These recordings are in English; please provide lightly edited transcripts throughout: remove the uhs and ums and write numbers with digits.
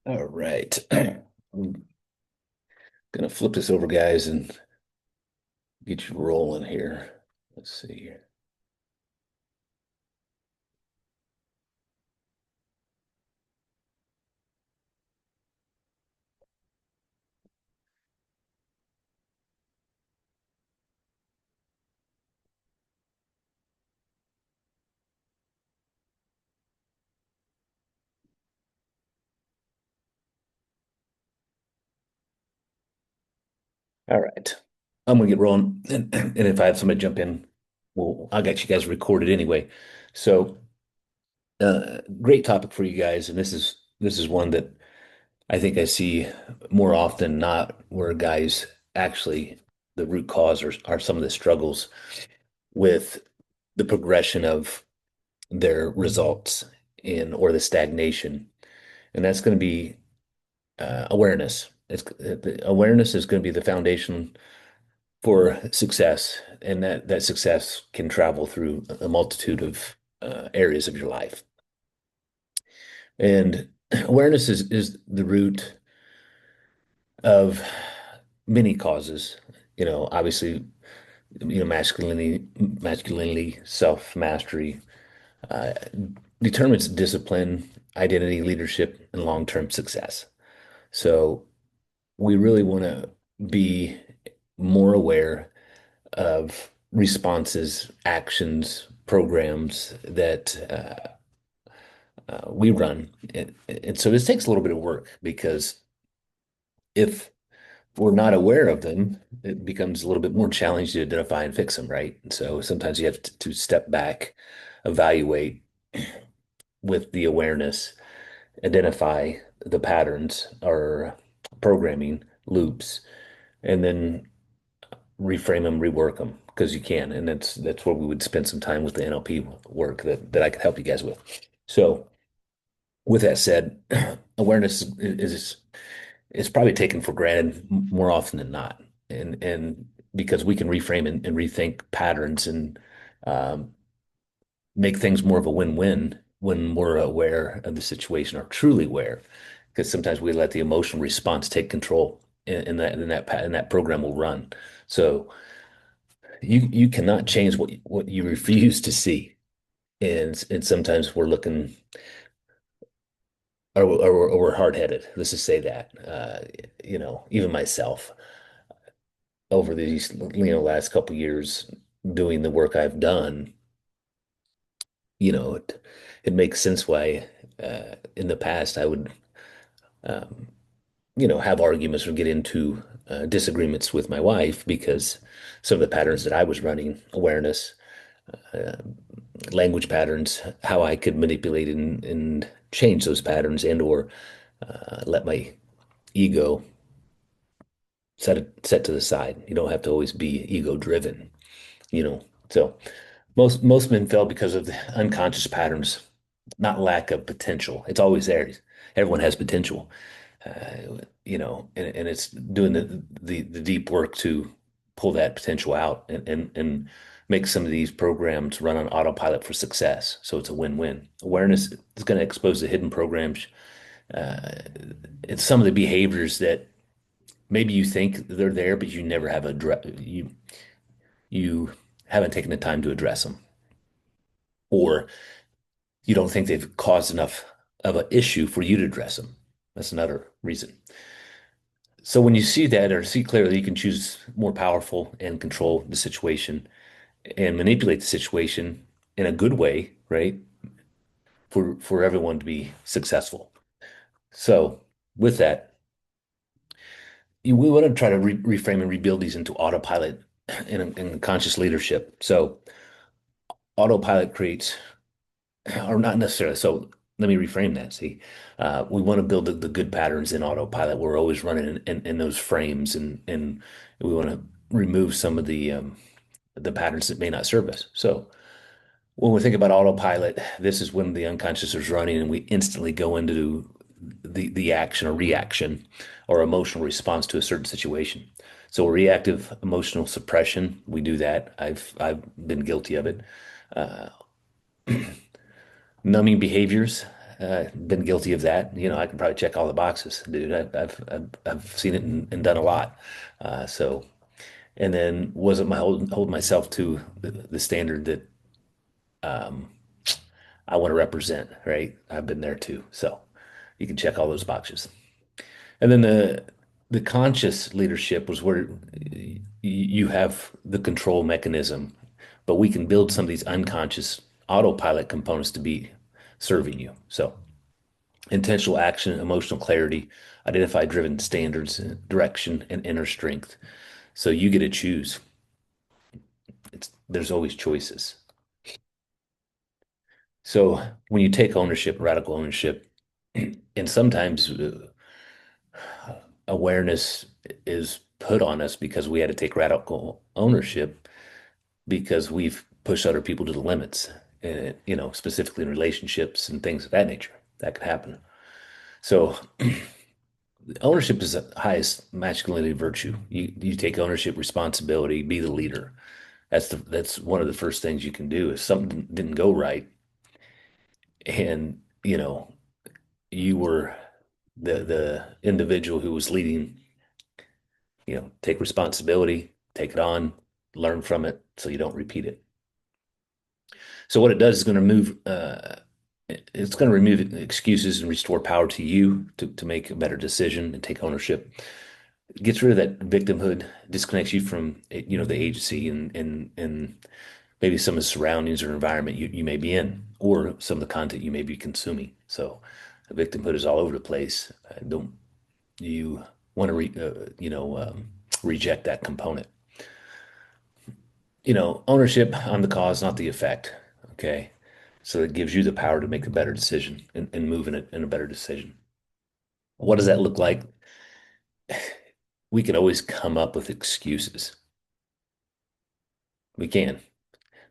All right. I'm gonna flip this over, guys, and get you rolling here. Let's see here. All right. I'm gonna get rolling, and if I have somebody jump in, well, I got you guys recorded anyway. So, great topic for you guys, and this is one that I think I see more often than not, where guys actually the root cause are some of the struggles with the progression of their results in or the stagnation, and that's going to be awareness. Awareness is going to be the foundation for success, and that success can travel through a multitude of areas of your life. And awareness is the root of many causes. Obviously, masculinity, self-mastery uh, determines discipline, identity, leadership, and long-term success. So we really want to be more aware of responses, actions, programs that we run. And so this takes a little bit of work because if we're not aware of them, it becomes a little bit more challenging to identify and fix them, right? And so sometimes you have to step back, evaluate with the awareness, identify the patterns or programming loops, and then reframe them, rework them because you can. And that's where we would spend some time with the NLP work that I could help you guys with. So with that said, awareness is probably taken for granted more often than not. And because we can reframe and rethink patterns and um, make things more of a win-win when we're aware of the situation or truly aware. Because sometimes we let the emotional response take control, and that program will run. So you cannot change what you refuse to see, and sometimes we're looking or we're hard-headed. Let's just say that. Even myself over these last couple of years doing the work I've done, it makes sense why in the past I would um, have arguments or get into disagreements with my wife because some of the patterns that I was running, awareness, uh, language patterns, how I could manipulate and change those patterns and or let my ego set to the side. You don't have to always be ego driven, you know. So most men fail because of the unconscious patterns, not lack of potential. It's always there. Everyone has potential, and it's doing the deep work to pull that potential out and make some of these programs run on autopilot for success. So it's a win-win. Awareness is going to expose the hidden programs. Uh, it's some of the behaviors that maybe you think they're there, but you never have you haven't taken the time to address them, or you don't think they've caused enough of an issue for you to address them. That's another reason. So when you see that or see clearly, you can choose more powerful and control the situation and manipulate the situation in a good way, right? For everyone to be successful. So with that, we want to try to reframe and rebuild these into autopilot and conscious leadership. So autopilot creates, or not necessarily. So let me reframe that. See, we want to build the good patterns in autopilot. We're always running in those frames, and we want to remove some of the patterns that may not serve us. So when we think about autopilot, this is when the unconscious is running, and we instantly go into the action or reaction or emotional response to a certain situation. So reactive emotional suppression, we do that. I've been guilty of it. Uh, Numbing behaviors. been guilty of that. I can probably check all the boxes, dude. I've seen it and done a lot. So, and then wasn't my hold myself to the standard that um, I want to represent, right? I've been there too. So you can check all those boxes. And then the conscious leadership was where you have the control mechanism, but we can build some of these unconscious autopilot components to be serving you. So intentional action, emotional clarity, identify driven standards, direction, and inner strength. So you get to choose. There's always choices. So when you take ownership, radical ownership, and sometimes awareness is put on us because we had to take radical ownership because we've pushed other people to the limits, specifically in relationships and things of that nature. That could happen. So ownership is the highest masculinity virtue. You take ownership, responsibility, be the leader. That's one of the first things you can do. If something didn't go right, and you were the individual who was leading, take responsibility, take it on, learn from it, so you don't repeat it. So what it does is going to move. It's going to remove excuses and restore power to you to make a better decision and take ownership. It gets rid of that victimhood, disconnects you from the agency and maybe some of the surroundings or environment you may be in, or some of the content you may be consuming. So victimhood is all over the place. Don't you want to reject that component? Ownership on the cause, not the effect. Okay. So it gives you the power to make a better decision and move in a better decision. What does that look like? We can always come up with excuses. We can.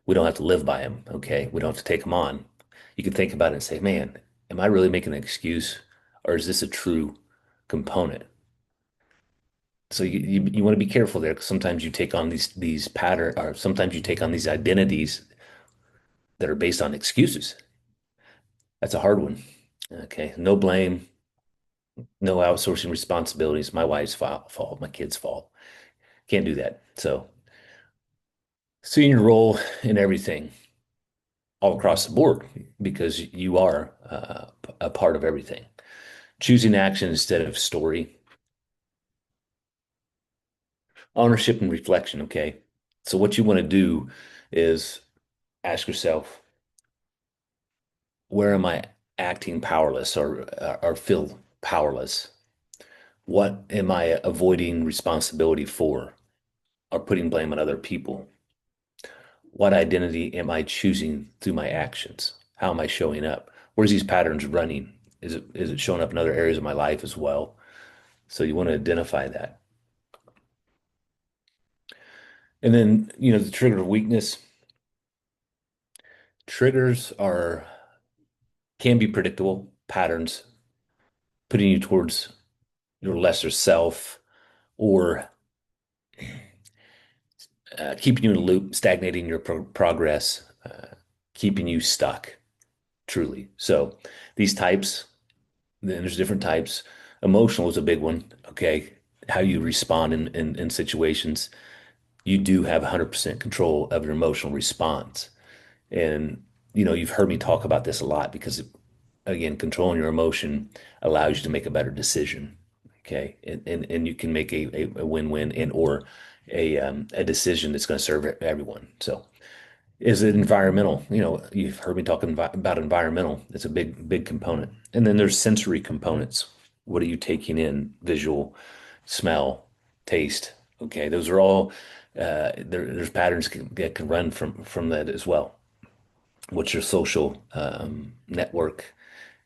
We don't have to live by them. Okay. We don't have to take them on. You can think about it and say, man, am I really making an excuse or is this a true component? So you want to be careful there because sometimes you take on these pattern or sometimes you take on these identities that are based on excuses. That's a hard one. Okay. No blame, no outsourcing responsibilities. My wife's fault, my kid's fault. Can't do that. So, seeing your role in everything all across the board because you are a part of everything. Choosing action instead of story. Ownership and reflection. Okay. So, what you want to do is ask yourself, where am I acting powerless or feel powerless? What am I avoiding responsibility for or putting blame on other people? What identity am I choosing through my actions? How am I showing up? Where's these patterns running? Is it showing up in other areas of my life as well? So you want to identify that. And then, the trigger of weakness. Triggers are can be predictable patterns, putting you towards your lesser self or keeping you in a loop, stagnating your progress, keeping you stuck, truly. So these types, then there's different types. Emotional is a big one. Okay. How you respond in situations. You do have 100% control of your emotional response. And, you've heard me talk about this a lot because, again, controlling your emotion allows you to make a better decision. Okay. And you can make a win-win and or a decision that's going to serve everyone. So is it environmental? You've heard me talking about environmental. It's a big component. And then there's sensory components. What are you taking in? Visual, smell, taste. Okay, those are all there's patterns that can run from that as well. What's your social network?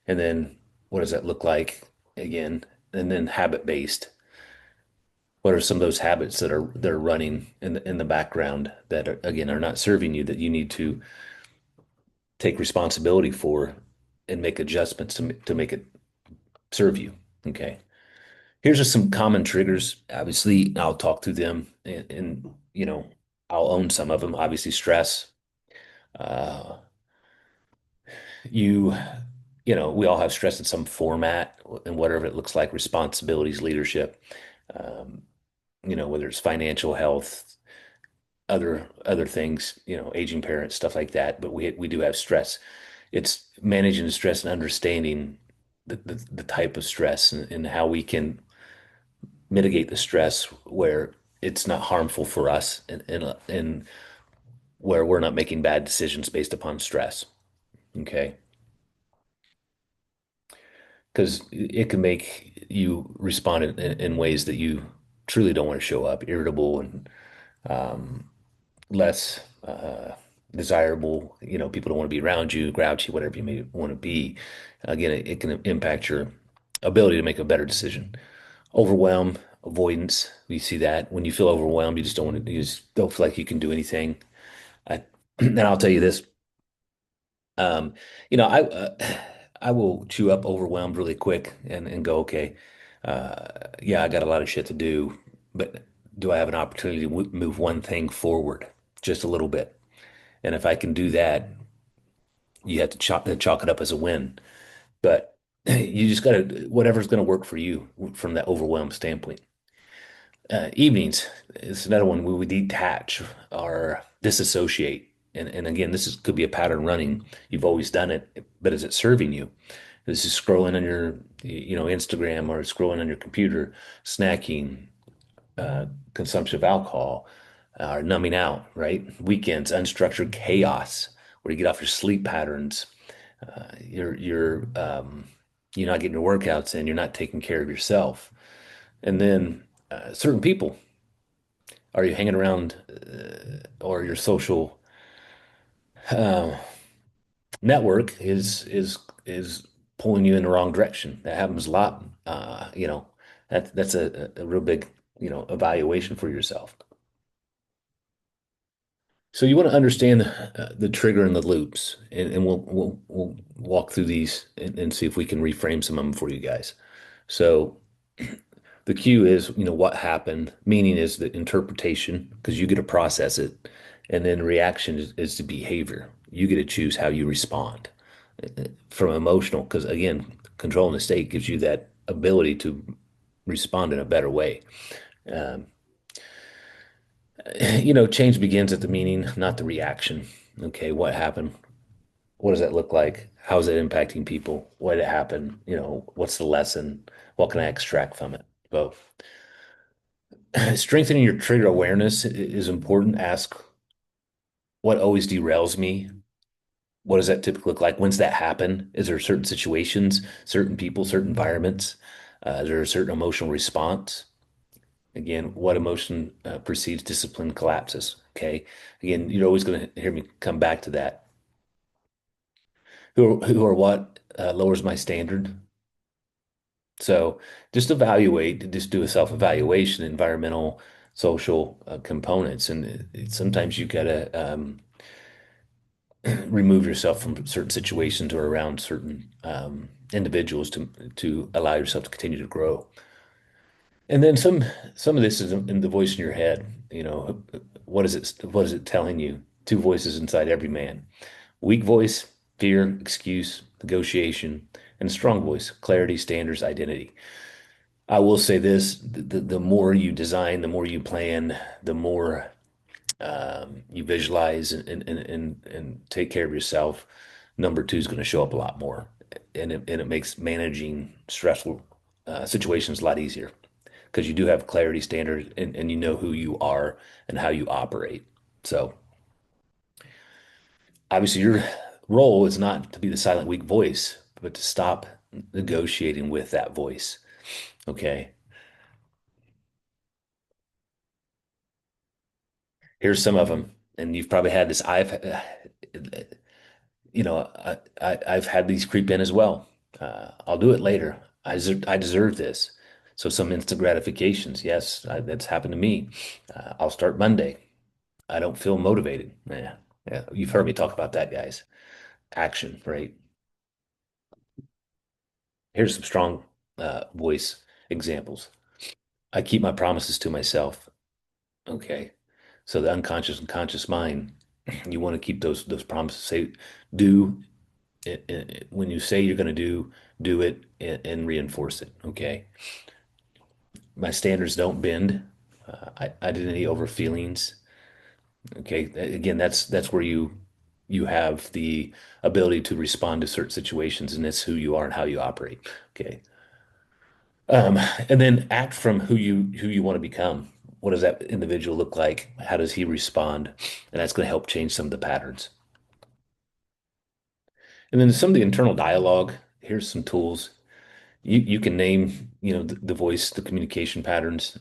And then what does that look like again? And then habit based. What are some of those habits that are running in the background that are, again, are not serving you that you need to take responsibility for and make adjustments to make it serve you. Okay. Here's just some common triggers. Obviously, I'll talk through them and I'll own some of them. Obviously, stress. Uh, you we all have stress in some format and whatever it looks like, responsibilities, leadership, um, whether it's financial health, other things, aging parents, stuff like that. But we do have stress. It's managing the stress and understanding the type of stress and how we can mitigate the stress where it's not harmful for us and where we're not making bad decisions based upon stress. Okay. Because it can make you respond in ways that you truly don't want to show up, irritable and um, less desirable. People don't want to be around you, grouchy, whatever you may want to be. Again, it can impact your ability to make a better decision. Overwhelm, avoidance. We see that when you feel overwhelmed, you just don't want to, you just don't feel like you can do anything. I, and I'll tell you this, um, I will chew up overwhelmed really quick and go, okay, uh, yeah, I got a lot of shit to do, but do I have an opportunity to move one thing forward just a little bit? And if I can do that, you have to chalk it up as a win. But you just got to, whatever's going to work for you from that overwhelmed standpoint. Evenings is another one where we detach or disassociate. And again, could be a pattern running. You've always done it, but is it serving you? This is scrolling on your, Instagram or scrolling on your computer, snacking, consumption of alcohol, or numbing out, right? Weekends, unstructured chaos, where you get off your sleep patterns. You're not getting your workouts in. You're not taking care of yourself. And then certain people, are you hanging around or your social uh, network is pulling you in the wrong direction? That happens a lot. That's a real big, evaluation for yourself. So you want to understand the trigger and the loops, and we'll walk through these and see if we can reframe some of them for you guys. So the cue is, what happened. Meaning is the interpretation, because you get to process it, and then reaction is the behavior. You get to choose how you respond from emotional, because again, controlling the state gives you that ability to respond in a better way. Um, change begins at the meaning, not the reaction. Okay, what happened? What does that look like? How is it impacting people? Why did it happen? What's the lesson? What can I extract from it? So, strengthening your trigger awareness is important. Ask what always derails me. What does that typically look like? When's that happen? Is there certain situations, certain people, certain environments? Is there a certain emotional response? Again, what emotion precedes discipline collapses? Okay. Again, you're always going to hear me come back to that. Who or what lowers my standard? So just evaluate, just do a self-evaluation, environmental, social components, and sometimes you gotta remove yourself from certain situations or around certain individuals to allow yourself to continue to grow. And then some of this is in the voice in your head. What is it telling you? Two voices inside every man. Weak voice, fear, excuse, negotiation, and strong voice, clarity, standards, identity. I will say this, the more you design, the more you plan, the more you visualize and take care of yourself. Number two is going to show up a lot more. And it makes managing stressful situations a lot easier because you do have clarity standards and you know who you are and how you operate. So obviously your role is not to be the silent, weak voice, but to stop negotiating with that voice. Okay. Here's some of them, and you've probably had this. I've had these creep in as well. I'll do it later. I deserve this. So some instant gratifications. Yes, that's happened to me. I'll start Monday. I don't feel motivated. Yeah, yeah. You've heard me talk about that, guys. Action, right? Here's some strong voice examples. I keep my promises to myself. Okay. So the unconscious and conscious mind, you want to keep those promises. Say, do. when you say you're going to do it and reinforce it. Okay. My standards don't bend. Identity over feelings. Okay. Again, that's where you have the ability to respond to certain situations, and it's who you are and how you operate. Okay. Um, and then act from who you want to become. What does that individual look like? How does he respond? And that's going to help change some of the patterns. And then some of the internal dialogue. Here's some tools. You can name, the voice, the communication patterns.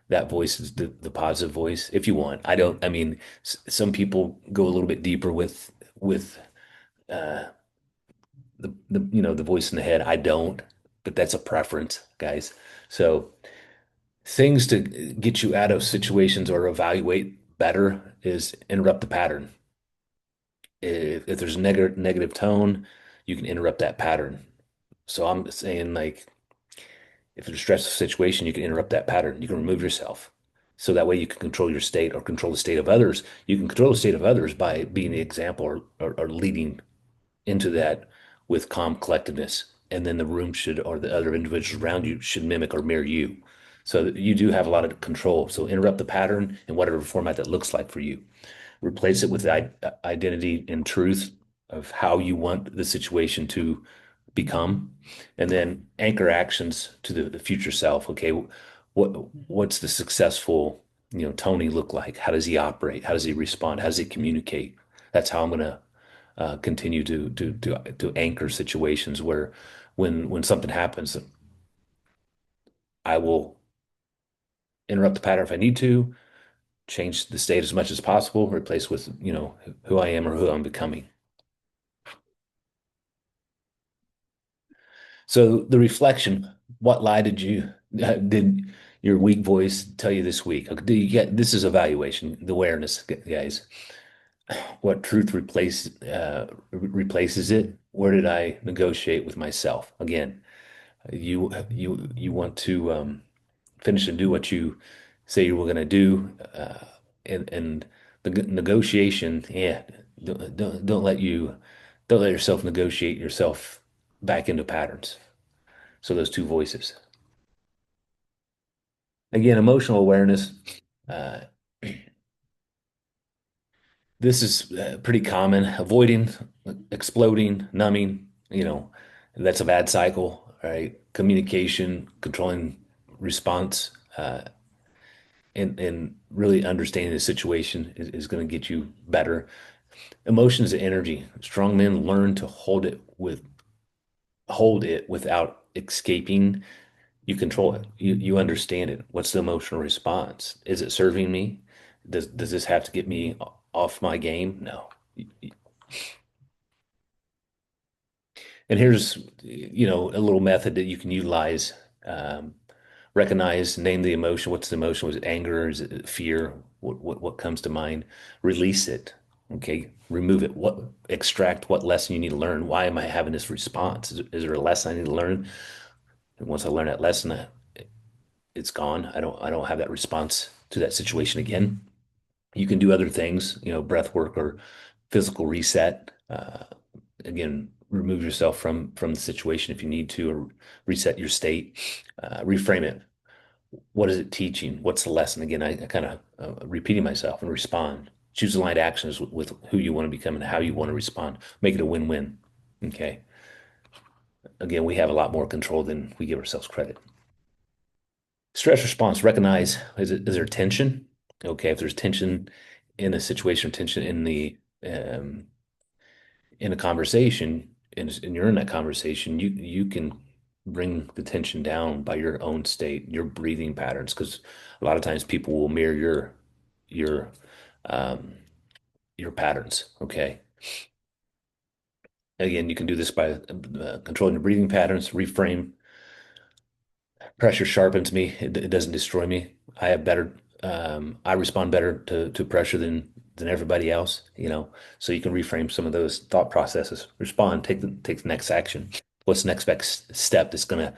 That voice is the positive voice if you want. I don't, I mean, some people go a little bit deeper with uh, the voice in the head. I don't, but that's a preference, guys. So things to get you out of situations or evaluate better is interrupt the pattern. If there's a negative tone, you can interrupt that pattern. So I'm saying like if it's a stressful situation, you can interrupt that pattern. You can remove yourself. So that way you can control your state or control the state of others. You can control the state of others by being the example or leading into that with calm collectedness. And then the room should, or the other individuals around you should mimic or mirror you. So that you do have a lot of control. So interrupt the pattern in whatever format that looks like for you. Replace it with the identity and truth of how you want the situation to become, and then anchor actions to the future self. Okay, what's the successful, Tony look like? How does he operate? How does he respond? How does he communicate? That's how I'm gonna continue to anchor situations where when something happens, I will interrupt the pattern if I need to, change the state as much as possible, replace with, who I am or who I'm becoming. So the reflection, what lie did your weak voice tell you this week? Okay, do you get this is evaluation, the awareness, guys. What truth replaces it? Where did I negotiate with myself? Again, you want to finish and do what you say you were going to do, and the negotiation, yeah, don't let yourself negotiate yourself back into patterns. So those two voices. Again, emotional awareness. Uh, this is pretty common. Avoiding, exploding, numbing, that's a bad cycle, right? Communication, controlling response, and really understanding the situation is going to get you better. Emotions and energy. Strong men learn to hold it without escaping. You control it. You understand it. What's the emotional response? Is it serving me? Does this have to get me off my game? No. And here's, a little method that you can utilize. Um, Recognize, name the emotion. What's the emotion? Was it anger? Is it fear? What comes to mind? Release it. Okay. Remove it. Extract what lesson you need to learn. Why am I having this response? Is there a lesson I need to learn? And once I learn that lesson, it's gone. I don't have that response to that situation again. You can do other things, breath work or physical reset. Again, remove yourself from the situation if you need to, or reset your state. Reframe it. What is it teaching? What's the lesson? Again, I kind of repeating myself and respond. Choose aligned actions with who you want to become and how you want to respond. Make it a win-win. Okay. Again, we have a lot more control than we give ourselves credit. Stress response, recognize, is there tension? Okay, if there's tension in a situation, tension um, in a conversation, and you're in that conversation, you can bring the tension down by your own state, your breathing patterns, because a lot of times people will mirror your um, your patterns. Okay, again, you can do this by controlling your breathing patterns, reframe. Pressure sharpens me. It doesn't destroy me. I respond better to pressure than everybody else, So you can reframe some of those thought processes. Respond, take the next action. What's the next best step that's gonna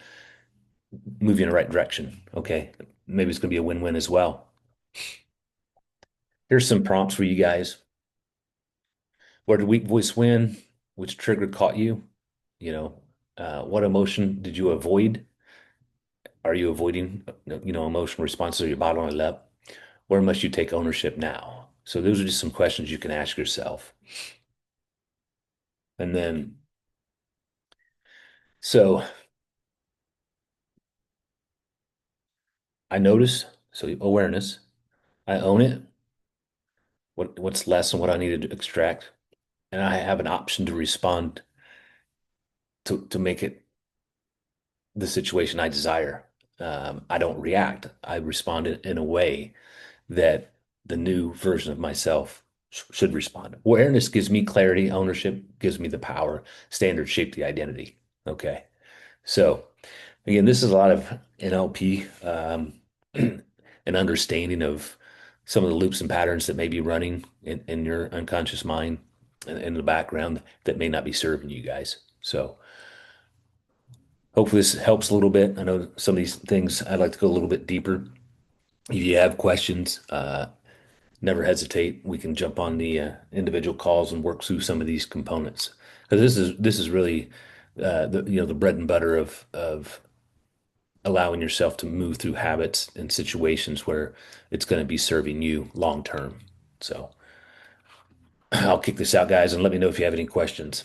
move you in the right direction? Okay. Maybe it's gonna be a win-win as well. Here's some prompts for you guys. Where did weak voice win? which trigger caught you? You know, what emotion did you avoid? Are you avoiding, emotional responses? Are you bottling it up? Where must you take ownership now? So those are just some questions you can ask yourself. And then, so I notice, so awareness, I own it. What's less and what I needed to extract, and I have an option to respond to make it the situation I desire. I don't react. I respond in a way that the new version of myself should respond. Awareness gives me clarity. Ownership gives me the power. Standards shape the identity. Okay. So again, this is a lot of NLP, an understanding of some of the loops and patterns that may be running in your unconscious mind and in the background that may not be serving you guys. So hopefully this helps a little bit. I know some of these things I'd like to go a little bit deeper. If you have questions, never hesitate. We can jump on the individual calls and work through some of these components because this is really the bread and butter of allowing yourself to move through habits and situations where it's going to be serving you long term. So I'll kick this out, guys, and let me know if you have any questions.